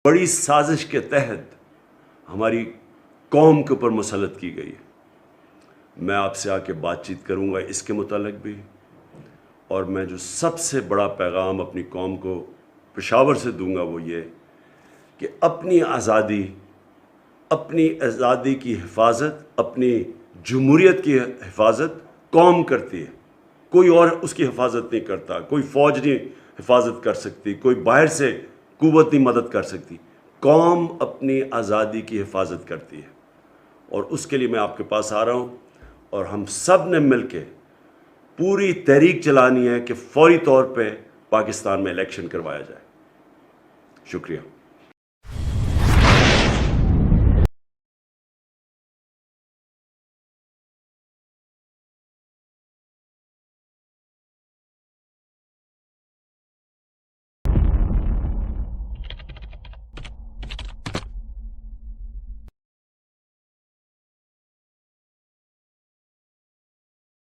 بڑی سازش کے تحت ہماری قوم کے اوپر مسلط کی گئی ہے. میں آپ سے آ کے بات چیت کروں گا اس کے متعلق بھی, اور میں جو سب سے بڑا پیغام اپنی قوم کو پشاور سے دوں گا وہ یہ کہ اپنی آزادی کی حفاظت, اپنی جمہوریت کی حفاظت قوم کرتی ہے, کوئی اور اس کی حفاظت نہیں کرتا. کوئی فوج نہیں حفاظت کر سکتی, کوئی باہر سے قوت نہیں مدد کر سکتی. قوم اپنی آزادی کی حفاظت کرتی ہے, اور اس کے لیے میں آپ کے پاس آ رہا ہوں, اور ہم سب نے مل کے پوری تحریک چلانی ہے کہ فوری طور پہ پاکستان میں الیکشن کروایا جائے. شکریہ.